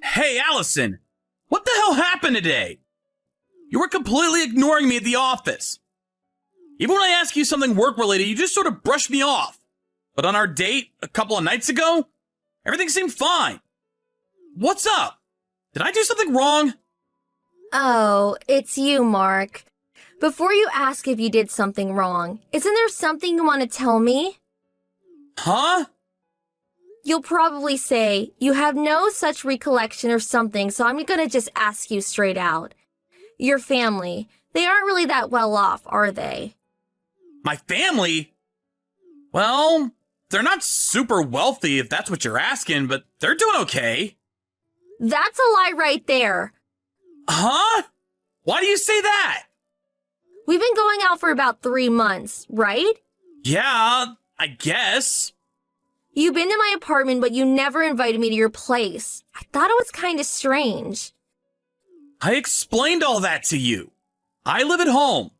Hey, Allison! What the hell happened today? You were completely ignoring me at the office. Even when I ask you something work-related, you just sort of brush me off. But on our date a couple of nights ago, everything seemed fine. What's up? Did I do something wrong? Oh, it's you, Mark. Before you ask if you did something wrong, isn't there something you want to tell me? Huh? You'll probably say, you have no such recollection or something, so I'm gonna just ask you straight out. Your family, they aren't really that well off, are they? My family? Well, they're not super wealthy if that's what you're asking, but they're doing okay. That's a lie right there. Huh? Why do you say that? We've been going out for about 3 months, right? Yeah, I guess. You've been to my apartment, but you never invited me to your place. I thought it was kind of strange. I explained all that to you. I live at home.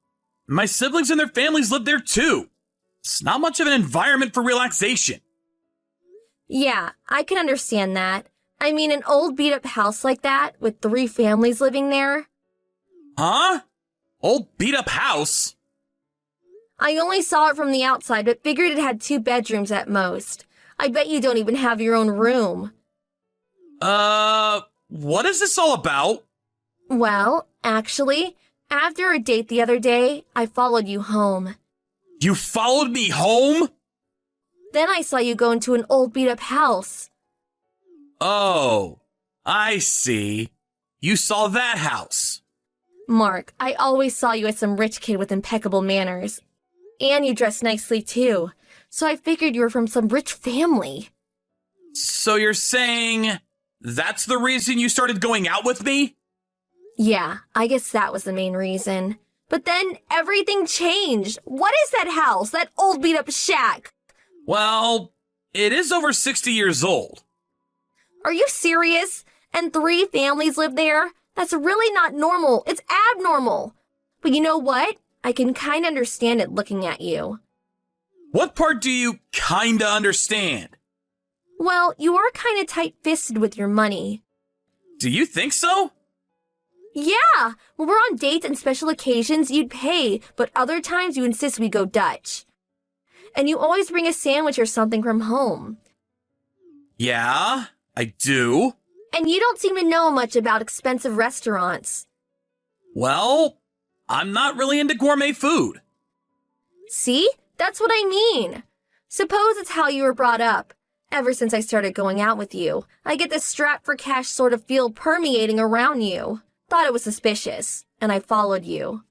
My siblings and their families live there too. It's not much of an environment for relaxation. Yeah, I can understand that. I mean, an old beat-up house like that, with 3 families living there. Huh? Old beat-up house? I only saw it from the outside, but figured it had 2 bedrooms at most. I bet you don't even have your own room. What is this all about? Well, actually, after our date the other day, I followed you home. You followed me home? Then I saw you go into an old beat-up house. Oh, I see. You saw that house. Mark, I always saw you as some rich kid with impeccable manners. And you dressed nicely, too. So I figured you were from some rich family. So you're saying that's the reason you started going out with me? Yeah, I guess that was the main reason. But then everything changed. What is that house? That old beat-up shack? Well, it is over 60 years old. Are you serious? And 3 families live there? That's really not normal. It's abnormal. But you know what? I can kind of understand it looking at you. What part do you kinda understand? Well, you are kind of tight-fisted with your money. Do you think so? Yeah, when we're on dates and special occasions, you'd pay, but other times you insist we go Dutch. And you always bring a sandwich or something from home. Yeah, I do. And you don't seem to know much about expensive restaurants. Well, I'm not really into gourmet food. See? That's what I mean. Suppose it's how you were brought up. Ever since I started going out with you, I get this strapped for cash sort of feel permeating around you. Thought it was suspicious, and I followed you.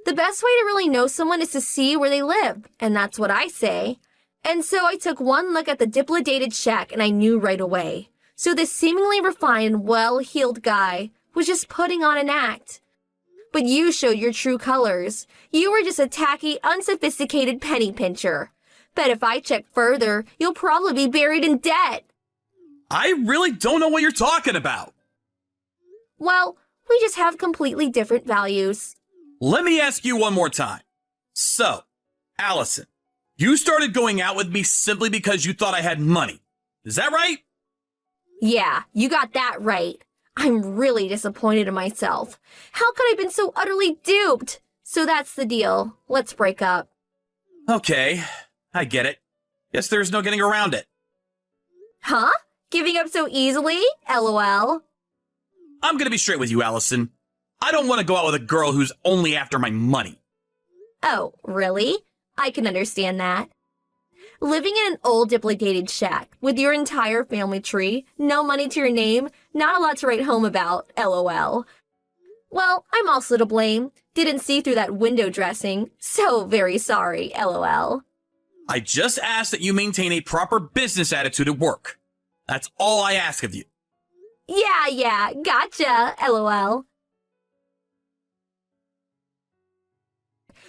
The best way to really know someone is to see where they live, and that's what I say. And so I took one look at the dilapidated shack and I knew right away. So this seemingly refined, well-heeled guy was just putting on an act. But you showed your true colors. You were just a tacky, unsophisticated penny pincher. Bet if I check further, you'll probably be buried in debt. I really don't know what you're talking about. Well, we just have completely different values. Let me ask you one more time. So, Allison, you started going out with me simply because you thought I had money. Is that right? Yeah, you got that right. I'm really disappointed in myself. How could I have been so utterly duped? So that's the deal. Let's break up. Okay, I get it. Guess there's no getting around it. Huh? Giving up so easily? LOL. I'm gonna be straight with you, Allison. I don't want to go out with a girl who's only after my money. Oh, really? I can understand that. Living in an old dilapidated shack with your entire family tree, no money to your name, not a lot to write home about, LOL. Well, I'm also to blame. Didn't see through that window dressing. So very sorry, LOL. I just ask that you maintain a proper business attitude at work. That's all I ask of you. Yeah, gotcha, LOL.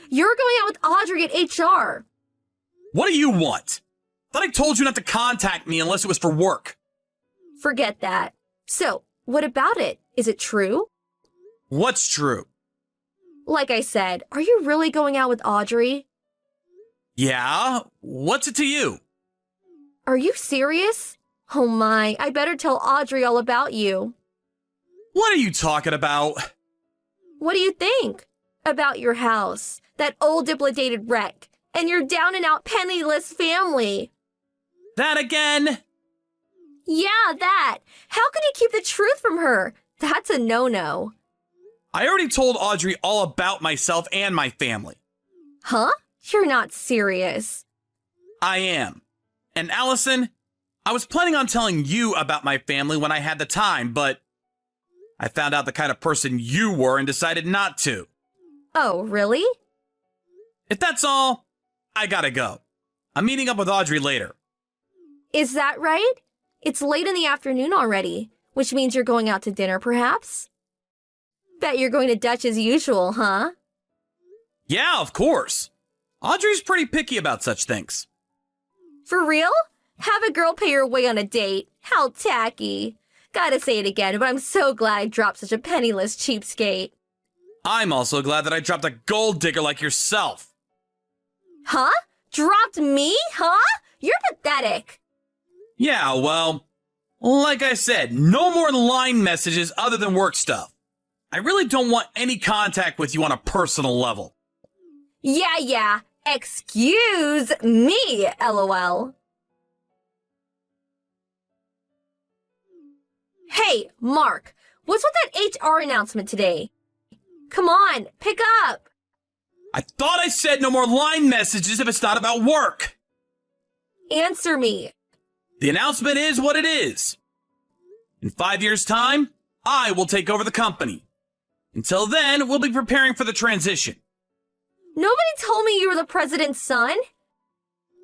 You're going out with Audrey at HR. What do you want? Thought I told you not to contact me unless it was for work. Forget that. So, what about it? Is it true? What's true? Like I said, are you really going out with Audrey? Yeah? What's it to you? Are you serious? Oh my, I better tell Audrey all about you. What are you talking about? What do you think? About your house, that old dilapidated wreck, and your down and out penniless family. That again? Yeah, that. How can you keep the truth from her? That's a no-no. I already told Audrey all about myself and my family. Huh? You're not serious. I am. And Allison, I was planning on telling you about my family when I had the time, but I found out the kind of person you were and decided not to. Oh, really? If that's all, I gotta go. I'm meeting up with Audrey later. Is that right? It's late in the afternoon already, which means you're going out to dinner, perhaps? Bet you're going to Dutch as usual, huh? Yeah, of course. Audrey's pretty picky about such things. For real? Have a girl pay her way on a date? How tacky. Gotta say it again, but I'm so glad I dropped such a penniless cheapskate. I'm also glad that I dropped a gold digger like yourself. Huh? Dropped me? Huh? You're pathetic. Yeah, well, like I said, no more line messages other than work stuff. I really don't want any contact with you on a personal level. Yeah. Excuse me, LOL. Hey, Mark, what's with that HR announcement today? Come on, pick up. I thought I said no more line messages if it's not about work. Answer me. The announcement is what it is. In 5 years' time, I will take over the company. Until then, we'll be preparing for the transition. Nobody told me you were the president's son.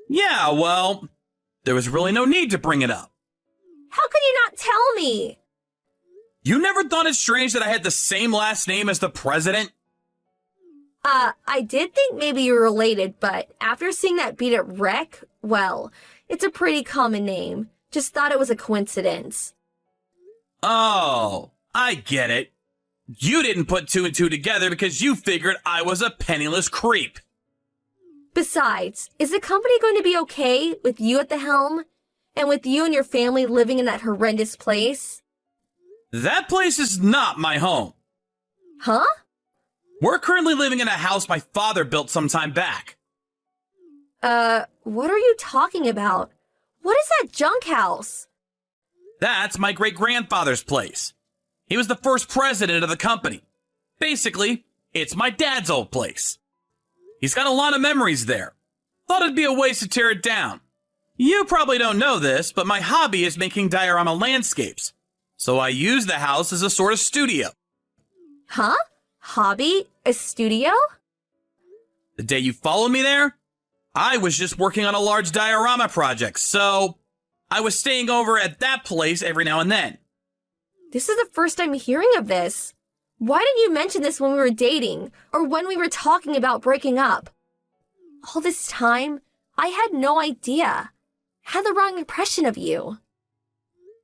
Yeah, well, there was really no need to bring it up. How could you not tell me? You never thought it strange that I had the same last name as the president? I did think maybe you were related, but after seeing that beat up wreck, well, it's a pretty common name. Just thought it was a coincidence. Oh, I get it. You didn't put two and two together because you figured I was a penniless creep. Besides, is the company going to be okay with you at the helm? And with you and your family living in that horrendous place? That place is not my home. Huh? We're currently living in a house my father built some time back. What are you talking about? What is that junk house? That's my great-grandfather's place. He was the first president of the company. Basically, it's my dad's old place. He's got a lot of memories there. Thought it'd be a waste to tear it down. You probably don't know this, but my hobby is making diorama landscapes. So I use the house as a sort of studio. Huh? Hobby? A studio? The day you followed me there, I was just working on a large diorama project, so I was staying over at that place every now and then. This is the first I'm hearing of this. Why didn't you mention this when we were dating, or when we were talking about breaking up? All this time, I had no idea. Had the wrong impression of you.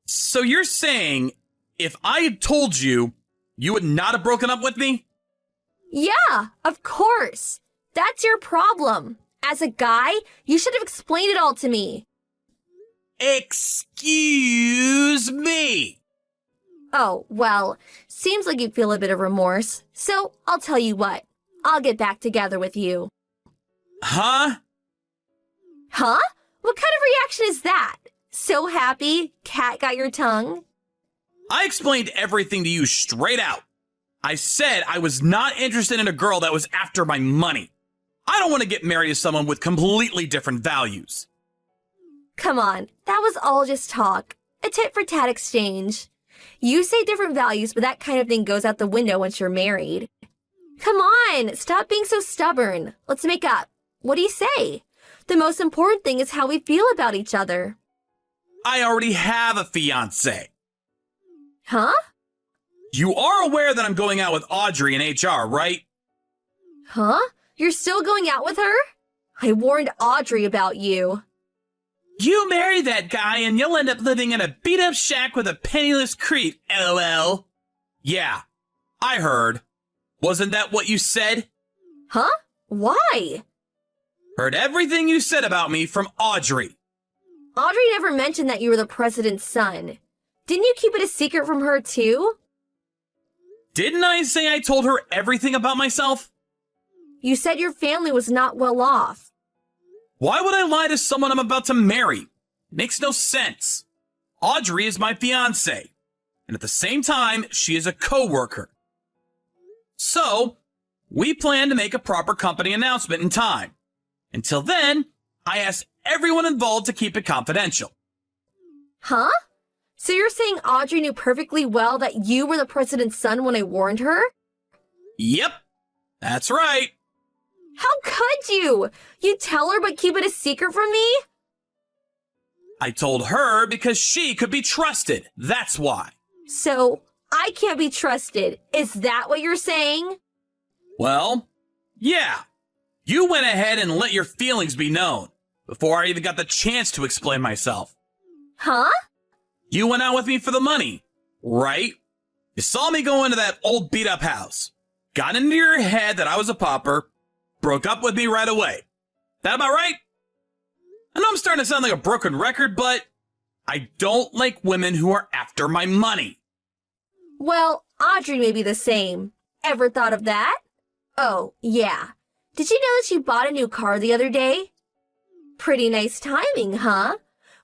So you're saying, if I had told you, you would not have broken up with me? Yeah, of course. That's your problem. As a guy, you should have explained it all to me. Excuse me. Oh, well, seems like you feel a bit of remorse. So I'll tell you what. I'll get back together with you. Huh? Huh? What kind of reaction is that? So happy, cat got your tongue? I explained everything to you straight out. I said I was not interested in a girl that was after my money. I don't want to get married to someone with completely different values. Come on, that was all just talk. A tit-for-tat exchange. You say different values, but that kind of thing goes out the window once you're married. Come on, stop being so stubborn. Let's make up. What do you say? The most important thing is how we feel about each other. I already have a fiancé. Huh? You are aware that I'm going out with Audrey in HR, right? Huh? You're still going out with her? I warned Audrey about you. You marry that guy and you'll end up living in a beat-up shack with a penniless creep, LOL. Yeah, I heard. Wasn't that what you said? Huh? Why? Heard everything you said about me from Audrey. Audrey never mentioned that you were the president's son. Didn't you keep it a secret from her, too? Didn't I say I told her everything about myself? You said your family was not well off. Why would I lie to someone I'm about to marry? Makes no sense. Audrey is my fiancée, and at the same time, she is a co-worker. So, we plan to make a proper company announcement in time. Until then, I asked everyone involved to keep it confidential. Huh? So you're saying Audrey knew perfectly well that you were the president's son when I warned her? Yep, that's right. How could you? You'd tell her but keep it a secret from me? I told her because she could be trusted. That's why. So, I can't be trusted. Is that what you're saying? Well, yeah. You went ahead and let your feelings be known before I even got the chance to explain myself. Huh? You went out with me for the money, right? You saw me go into that old beat-up house, got into your head that I was a pauper, broke up with me right away. That about right? I know I'm starting to sound like a broken record, but I don't like women who are after my money. Well, Audrey may be the same. Ever thought of that? Oh, yeah. Did you know that she bought a new car the other day? Pretty nice timing, huh?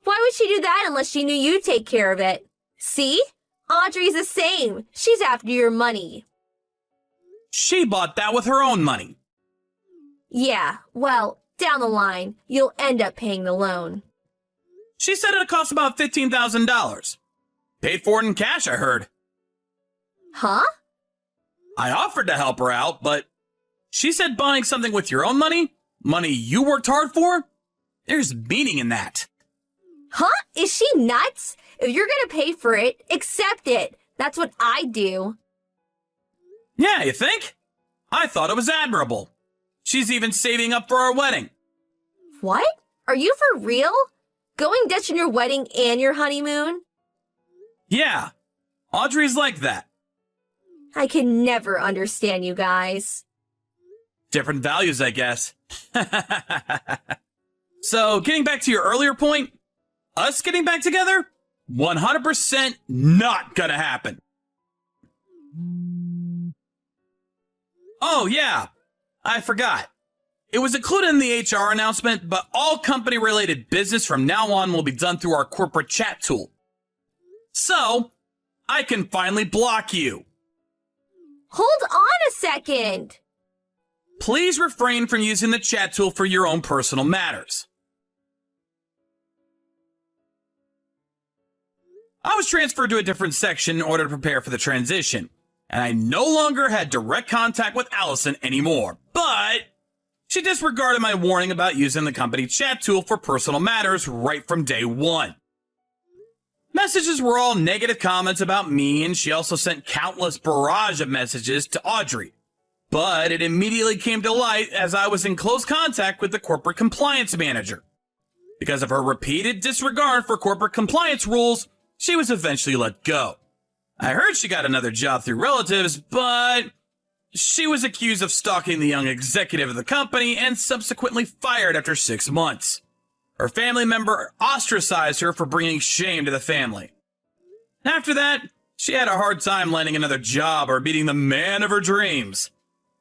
Why would she do that unless she knew you'd take care of it? See? Audrey's the same. She's after your money. She bought that with her own money. Yeah, well, down the line, you'll end up paying the loan. She said it cost about $15,000. Paid for it in cash, I heard. Huh? I offered to help her out, but she said buying something with your own money, money you worked hard for, there's meaning in that. Huh? Is she nuts? If you're gonna pay for it, accept it. That's what I do. Yeah, you think? I thought it was admirable. She's even saving up for our wedding. What? Are you for real? Going Dutch on your wedding and your honeymoon? Yeah, Audrey's like that. I can never understand you guys. Different values, I guess. So, getting back to your earlier point, us getting back together? 100% not gonna happen. Oh, yeah, I forgot. It was included in the HR announcement, but all company-related business from now on will be done through our corporate chat tool. So, I can finally block you. Hold on a second. Please refrain from using the chat tool for your own personal matters. I was transferred to a different section in order to prepare for the transition, and I no longer had direct contact with Allison anymore, but she disregarded my warning about using the company chat tool for personal matters right from day one. Messages were all negative comments about me, and she also sent countless barrage of messages to Audrey. But it immediately came to light as I was in close contact with the corporate compliance manager. Because of her repeated disregard for corporate compliance rules, she was eventually let go. I heard she got another job through relatives, but she was accused of stalking the young executive of the company and subsequently fired after 6 months. Her family member ostracized her for bringing shame to the family. After that, she had a hard time landing another job or meeting the man of her dreams.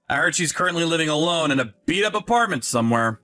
I heard she's currently living alone in a beat-up apartment somewhere.